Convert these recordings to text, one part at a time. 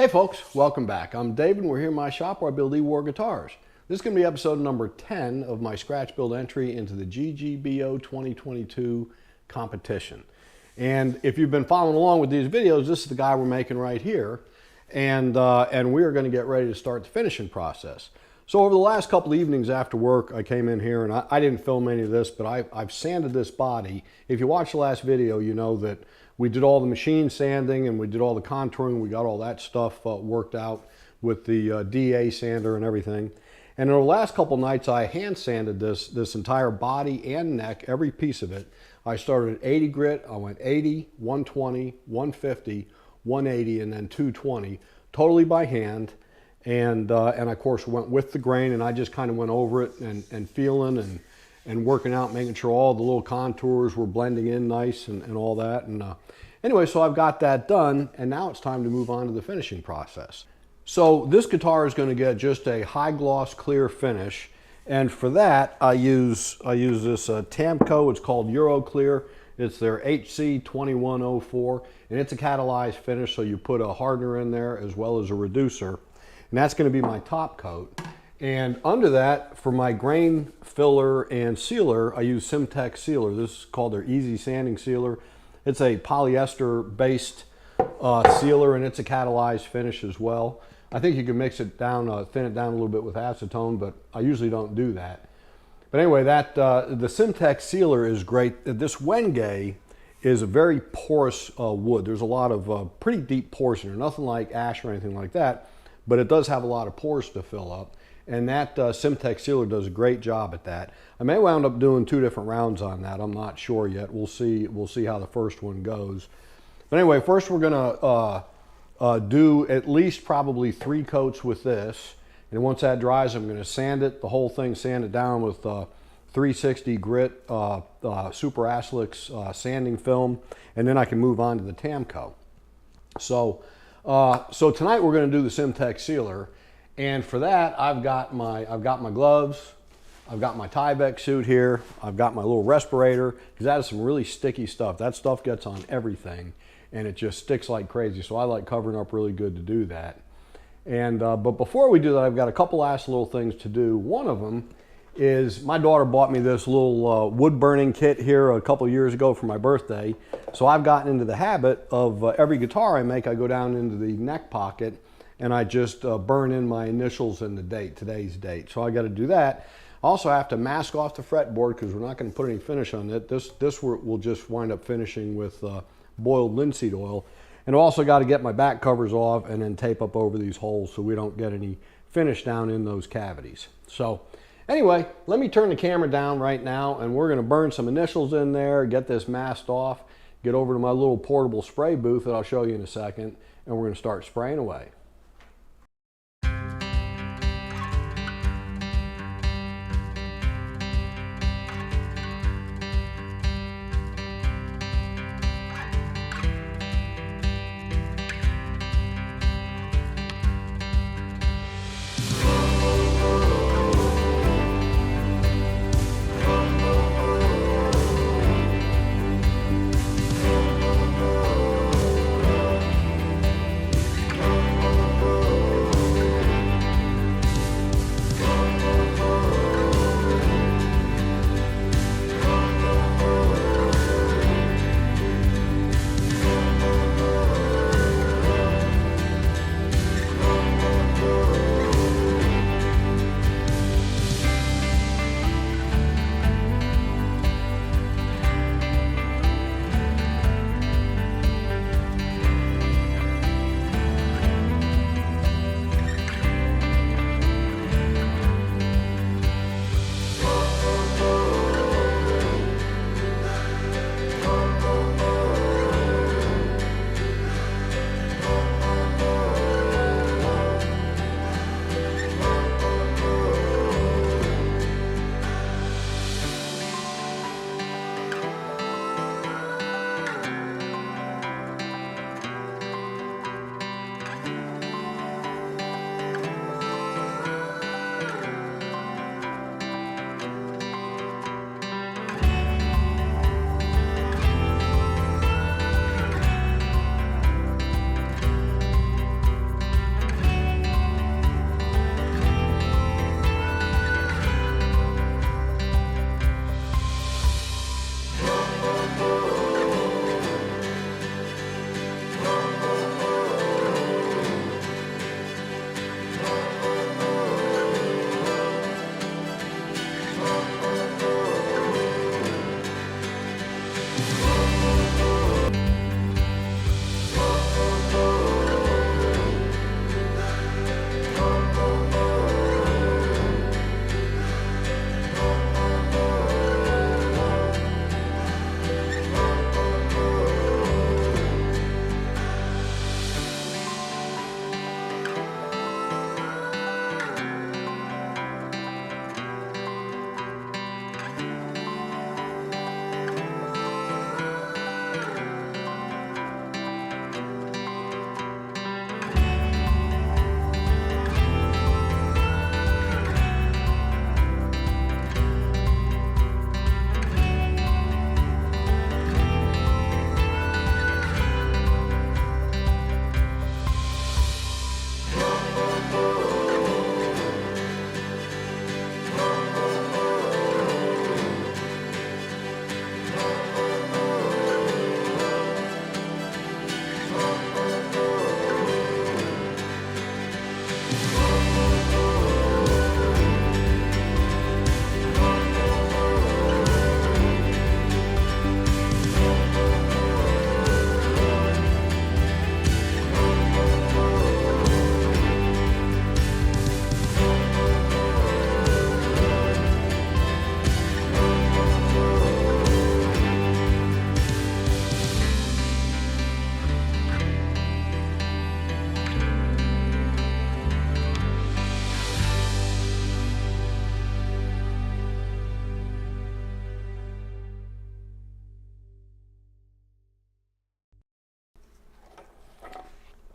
Hey folks, welcome back. I'm David and we're here in my shop where I build E-War guitars. This is going to be episode number 10 of my scratch build entry into the GGBO 2022 competition. And if you've been following along with these videos, this is the guy we're making right here. And we are going to get ready to start the finishing process. So over the last couple of evenings after work, I came in here and I didn't film any of this, but I've sanded this body. If you watched the last video, you know that we did all the machine sanding and we did all the contouring. We got all that stuff worked out with the DA sander and everything. And in the last couple nights, I hand sanded this entire body and neck, every piece of it. I started at 80 grit, I went 80, 120, 150, 180, and then 220, totally by hand. And of course went with the grain, and I just kind of went over it and feeling and working out, making sure all the little contours were blending in nice and all that. And anyway, so I've got that done, and now it's time to move on to the finishing process. So this guitar is going to get just a high gloss clear finish, and for that I use this Tamco. It's called Euro Clear. It's their HC2104, and it's a catalyzed finish, so you put a hardener in there as well as a reducer. And that's going to be my top coat. And under that, for my grain filler and sealer, I use simtec sealer. This is called their Easy Sanding Sealer. It's a polyester based sealer, and it's a catalyzed finish as well. I think you can mix it down, thin it down a little bit with acetone, but I usually don't do that. But anyway, the simtec sealer is great. This Wenge is a very porous wood. There's a lot of pretty deep pores in there, nothing like ash or anything like that, but it does have a lot of pores to fill up. And that simtec sealer does a great job at that. I may wound up doing 2 different rounds on that. I'm not sure yet. We'll see how the first one goes. But anyway, first we're gonna do at least probably 3 coats with this. And once that dries, I'm gonna sand it, the whole thing, sand it down with 360 grit super Aslix sanding film, and then I can move on to the Tamco. So tonight we're gonna do the simtec sealer. And for that, I've got my gloves, I've got my Tyvek suit here, I've got my little respirator, because that is some really sticky stuff. That stuff gets on everything, and it just sticks like crazy. So I like covering up really good to do that. And but before we do that, I've got a couple last little things to do. One of them is my daughter bought me this little wood burning kit here a couple years ago for my birthday. So I've gotten into the habit of every guitar I make, I go down into the neck pocket and I just burn in my initials and the date, today's date. So I got to do that. I also have to mask off the fretboard because we're not going to put any finish on it. This will just wind up finishing with boiled linseed oil. And I also got to get my back covers off and then tape up over these holes so we don't get any finish down in those cavities. So anyway, let me turn the camera down right now, and we're going to burn some initials in there, get this masked off, get over to my little portable spray booth that I'll show you in a second, and we're going to start spraying away.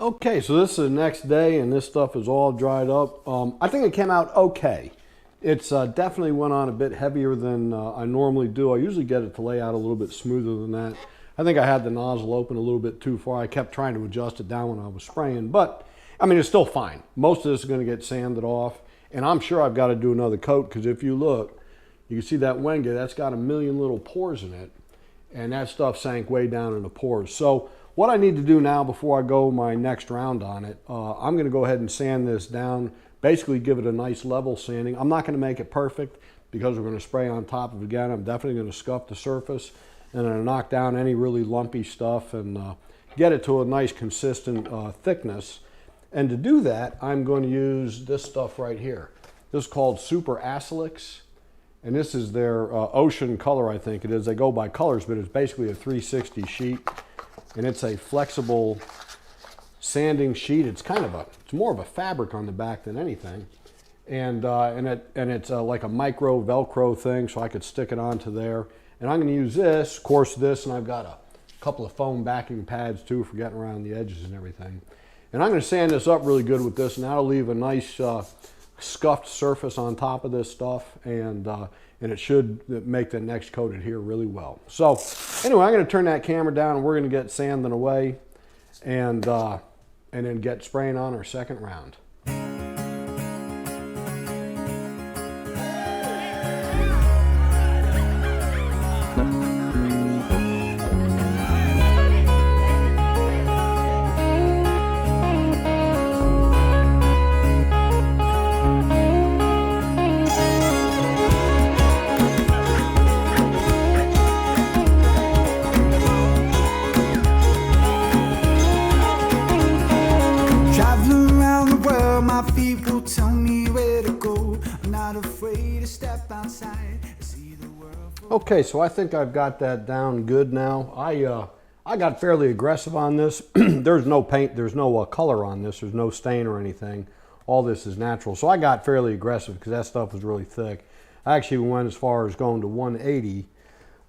Okay, so this is the next day and this stuff is all dried up. I think it came out okay. It's definitely went on a bit heavier than I normally do. I usually get it to lay out a little bit smoother than that. I think I had the nozzle open a little bit too far. I kept trying to adjust it down when I was spraying, but I mean, it's still fine. Most of this is going to get sanded off, and I'm sure I've got to do another coat because if you look, you can see that Wenge, that's got a million little pores in it, and that stuff sank way down in the pores. So what I need to do now before I go my next round on it, I'm going to go ahead and sand this down, basically give it a nice level sanding. I'm not going to make it perfect because we're going to spray on top of it again. I'm definitely going to scuff the surface and I'm going to knock down any really lumpy stuff and get it to a nice consistent thickness. And to do that, I'm going to use this stuff right here. This is called Super Acelix, and this is their ocean color, I think it is. They go by colors, but it's basically a 360 sheet, and it's a flexible sanding sheet. It's kind of it's more of a fabric on the back than anything, and it's like a micro Velcro thing, so I could stick it onto there. And I'm going to use this, of course, and I've got a couple of foam backing pads too for getting around the edges and everything. And I'm going to sand this up really good with this, and that'll leave a nice scuffed surface on top of this stuff, and it should make the next coat adhere really well. So anyway, I'm going to turn that camera down, and we're going to get sanding away, and then get spraying on our second round. Okay, so I think I've got that down good now. I got fairly aggressive on this. There's no paint, there's no color on this, there's no stain or anything. All this is natural. So I got fairly aggressive because that stuff was really thick. I actually went as far as going to 180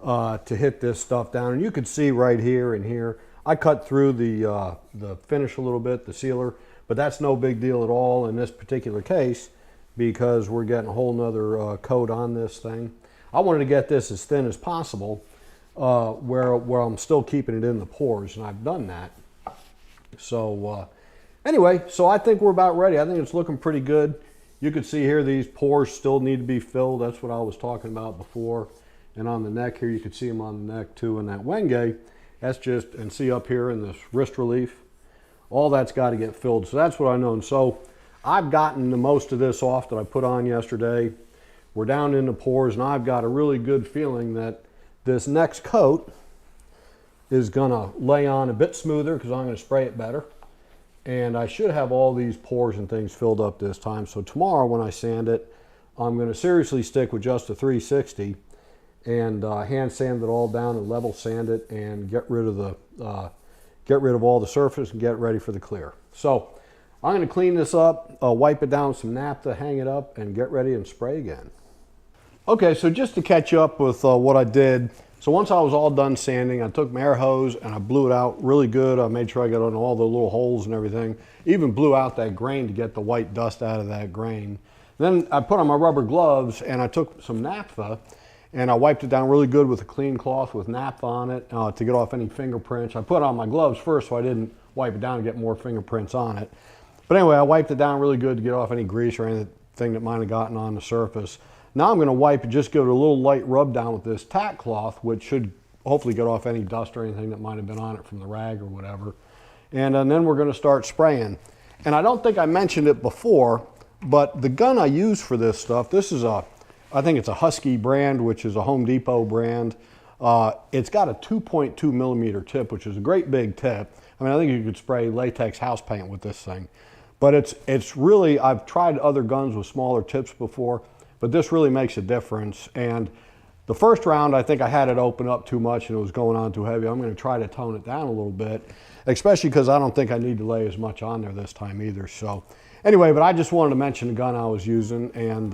to hit this stuff down. And you can see right here and here, I cut through the finish a little bit, the sealer, but that's no big deal at all in this particular case because we're getting a whole nother coat on this thing. I wanted to get this as thin as possible where I'm still keeping it in the pores, and I've done that. So anyway, so I think we're about ready. I think it's looking pretty good. You can see here these pores still need to be filled. That's what I was talking about before. And on the neck here, you can see them on the neck too. And that Wenge, that's just, and see up here in this wrist relief, all that's got to get filled. So that's what I know. And so I've gotten the most of this off that I put on yesterday. We're down in the pores, and I've got a really good feeling that this next coat is gonna lay on a bit smoother because I'm gonna spray it better. And I should have all these pores and things filled up this time. So tomorrow when I sand it, I'm gonna seriously stick with just a 360 and hand sand it all down and level sand it and get rid of all the surface and get ready for the clear. So I'm gonna clean this up, wipe it down with some naphtha, hang it up, and get ready and spray again. Okay, so just to catch up with what I did, so once I was all done sanding, I took my air hose and I blew it out really good. I made sure I got on all the little holes and everything. Even blew out that grain to get the white dust out of that grain. Then I put on my rubber gloves and I took some naphtha and I wiped it down really good with a clean cloth with naphtha on it to get off any fingerprints. I put on my gloves first so I didn't wipe it down and get more fingerprints on it. But anyway, I wiped it down really good to get off any grease or anything that might have gotten on the surface. Now I'm going to wipe it, just give it a little light rub down with this tack cloth, which should hopefully get off any dust or anything that might have been on it from the rag or whatever. And then we're going to start spraying. And I don't think I mentioned it before, but the gun I use for this stuff, this is I think it's a Husky brand, which is a Home Depot brand. It's got a 2.2 millimeter tip, which is a great big tip. I mean, I think you could spray latex house paint with this thing. But it's really, I've tried other guns with smaller tips before, but this really makes a difference. And the first round, I think I had it open up too much and it was going on too heavy. I'm going to try to tone it down a little bit, especially because I don't think I need to lay as much on there this time either. So anyway, but I just wanted to mention the gun I was using. And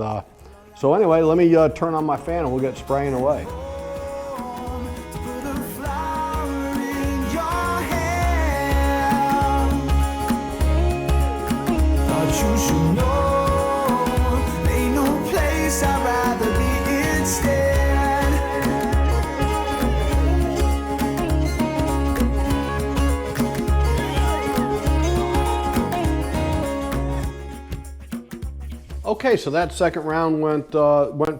so anyway, let me turn on my fan and we'll get spraying away. you should know, ain't no place I'd rather be instead. Okay, so that second round went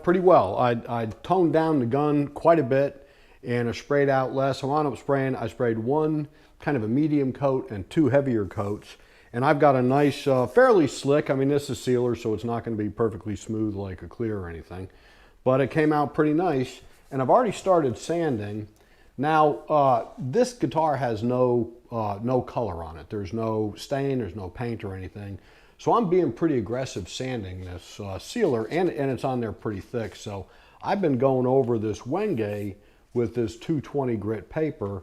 pretty well. I toned down the gun quite a bit and I sprayed out less. I wound up spraying, I sprayed one kind of a medium coat and two heavier coats. And I've got a nice, fairly slick, I mean this is sealer so it's not going to be perfectly smooth like a clear or anything. But it came out pretty nice and I've already started sanding. Now this guitar has no color on it. There's no stain, there's no paint or anything. So I'm being pretty aggressive sanding this sealer and it's on there pretty thick. So I've been going over this Wenge with this 220 grit paper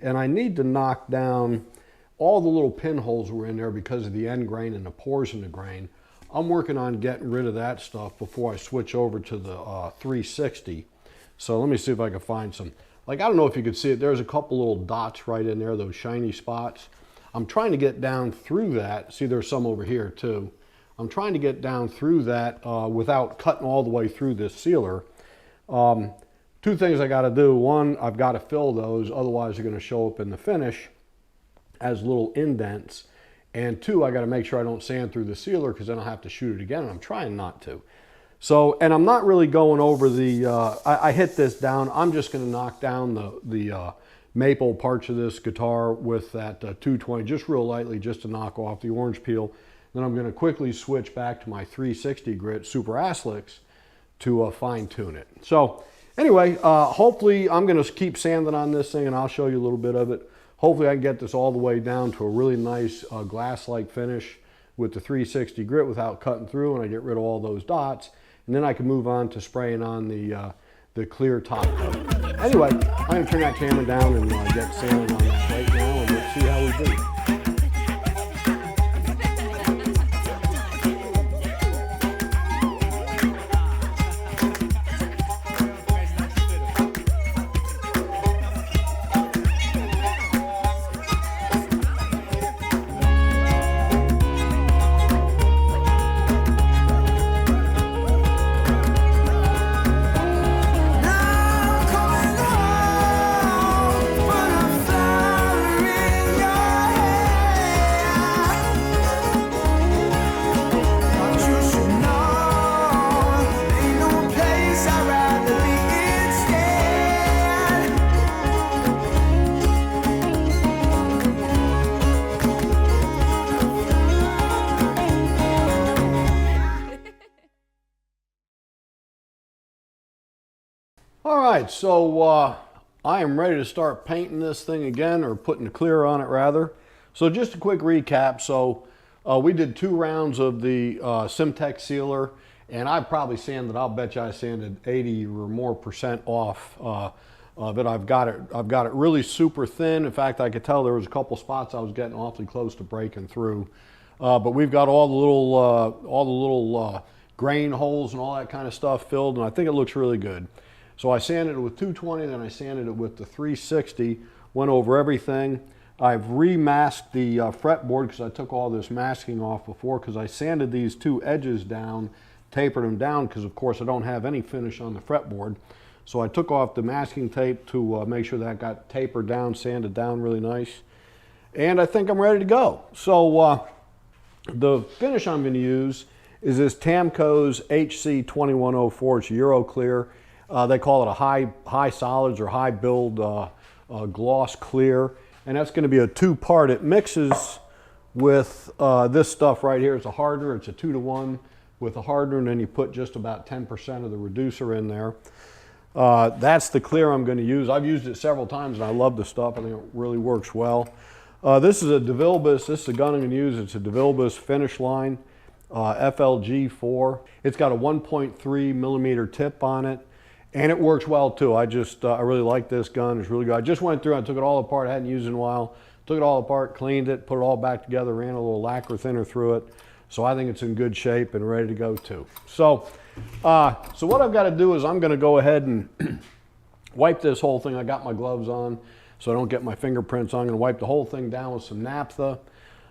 and I need to knock down all the little pinholes were in there because of the end grain and the pores in the grain. I'm working on getting rid of that stuff before I switch over to the 360. So let me see if I can find some. Like, I don't know if you could see it. There's a couple little dots right in there, those shiny spots. I'm trying to get down through that. See, there's some over here too. I'm trying to get down through that without cutting all the way through this sealer. Two things I got to do. One, I've got to fill those, otherwise they're going to show up in the finish as little indents. And two, I got to make sure I don't sand through the sealer because then I'll have to shoot it again, and I'm trying not to. So, and I'm not really going over the, I hit this down. I'm just going to knock down the maple parts of this guitar with that 220 just real lightly, just to knock off the orange peel. Then I'm going to quickly switch back to my 360 grit Super Aslix to fine tune it. So anyway, hopefully I'm going to keep sanding on this thing and I'll show you a little bit of it. Hopefully I can get this all the way down to a really nice glass-like finish with the 360 grit without cutting through, and I get rid of all those dots. And then I can move on to spraying on the clear top coat. Anyway, I'm going to turn that camera down and get sanding on that right now, and let's see how we do. All right, so I am ready to start painting this thing again, or putting the clear on it rather. So just a quick recap. So we did 2 rounds of the simtec sealer, and I probably sanded, I'll bet you I sanded 80 or more % off of it. I've got it really super thin. In fact, I could tell there was a couple spots I was getting awfully close to breaking through. But we've got all the little grain holes and all that kind of stuff filled, and I think it looks really good. So I sanded it with 220, then I sanded it with the 360, went over everything. I've remasked the fretboard because I took all this masking off before, because I sanded these 2 edges down, tapered them down, because of course I don't have any finish on the fretboard. So I took off the masking tape to make sure that got tapered down, sanded down really nice. And I think I'm ready to go. So the finish I'm going to use is this Tamco's HC2104. It's Euro Clear. They call it a high solids or high build gloss clear, and that's going to be a 2-part. It mixes with this stuff right here. It's a hardener. It's a 2-to-1 with a hardener, and then you put just about 10% of the reducer in there. That's the clear I'm going to use. I've used it several times and I love the stuff. I think it really works well. This is a DeVilbiss. This is the gun I'm going to use. It's a DeVilbiss Finish Line FLG4. It's got a 1.3 millimeter tip on it. And it works well too. I really like this gun. It's really good. I just went through, I took it all apart. I hadn't used it in a while. Took it all apart, cleaned it, put it all back together, ran a little lacquer thinner through it. So I think it's in good shape and ready to go too. So what I've got to do is I'm going to go ahead and wipe this whole thing. I got my gloves on so I don't get my fingerprints on. I'm going to wipe the whole thing down with some naphtha.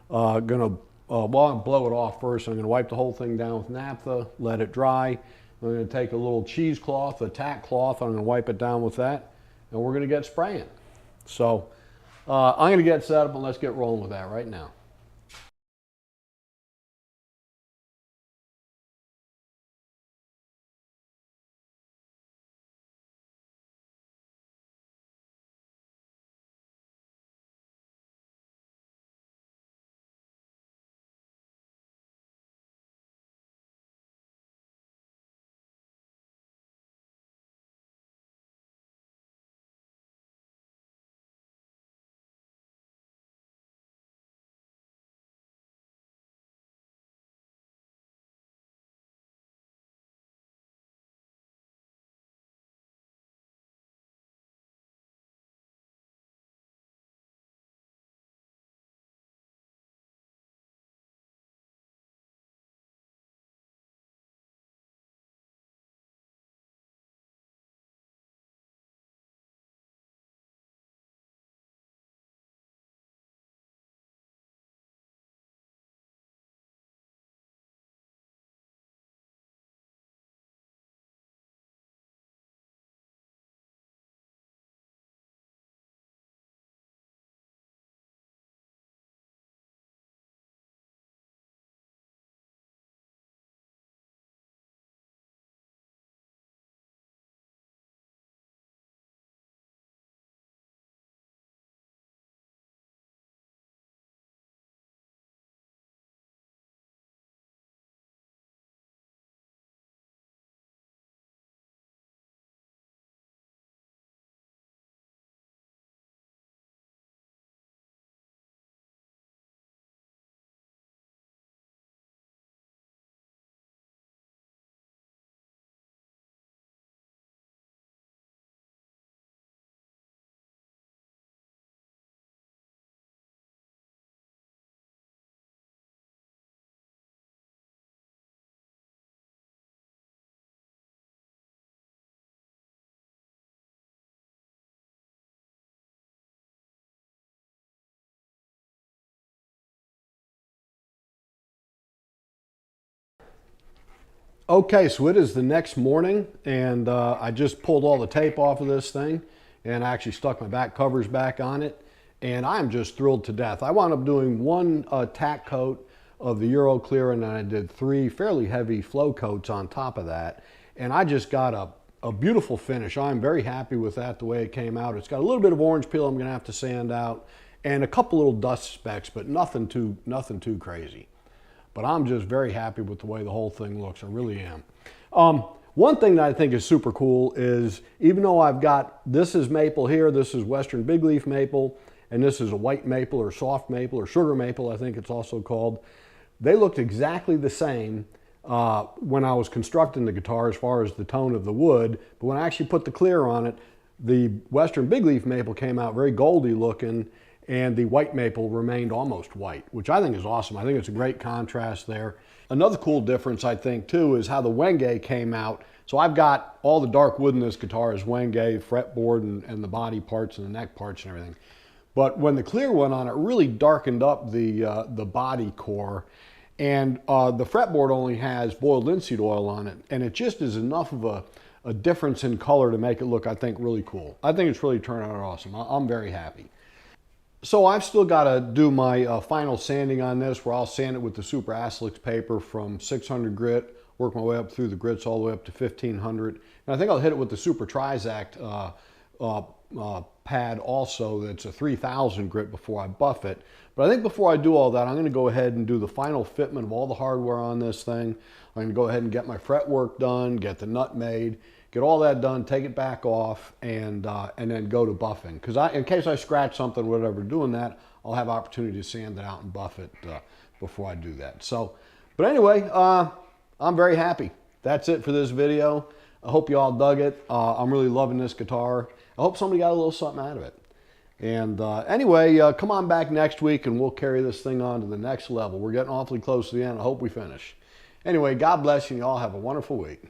Going to well, I'll blow it off first. I'm going to wipe the whole thing down with naphtha, let it dry. I'm going to take a little cheesecloth, a tack cloth, I'm going to wipe it down with that, and we're going to get spraying. So I'm going to get set up and let's get rolling with that right now. Okay, so it is the next morning, and I just pulled all the tape off of this thing, and I actually stuck my back covers back on it, and I'm just thrilled to death. I wound up doing one tack coat of the Euro Clear, and then I did 3 fairly heavy flow coats on top of that, and I just got a beautiful finish. I'm very happy with that, the way it came out. It's got a little bit of orange peel I'm going to have to sand out, and a couple little dust specks, but nothing too crazy. But I'm just very happy with the way the whole thing looks. I really am. One thing that I think is super cool is, even though I've got, this is maple here, this is Western big leaf maple, and this is a white maple or soft maple or sugar maple, I think it's also called. They looked exactly the same when I was constructing the guitar as far as the tone of the wood, but when I actually put the clear on it, the Western big leaf maple came out very goldy looking, and the white maple remained almost white, which I think is awesome. I think it's a great contrast there. Another cool difference, I think, too, is how the wenge came out. So I've got all the dark wood in this guitar is wenge, fretboard, and the body parts and the neck parts and everything. But when the clear went on, it really darkened up the body core. And the fretboard only has boiled linseed oil on it, and it just is enough of a difference in color to make it look, I think, really cool. I think it's really turned out awesome. I'm very happy. So I've still got to do my final sanding on this, where I'll sand it with the Super Aslix paper from 600 grit, work my way up through the grits all the way up to 1500. And I think I'll hit it with the Super Trizact pad also, that's a 3000 grit, before I buff it. But I think before I do all that, I'm going to go ahead and do the final fitment of all the hardware on this thing. I'm going to go ahead and get my fretwork done, get the nut made, get all that done, take it back off, and then go to buffing. Because in case I scratch something, whatever, doing that, I'll have opportunity to sand it out and buff it before I do that. So, but anyway, I'm very happy. That's it for this video. I hope you all dug it. I'm really loving this guitar. I hope somebody got a little something out of it. And anyway, come on back next week and we'll carry this thing on to the next level. We're getting awfully close to the end. I hope we finish. Anyway, God bless you and you all have a wonderful week.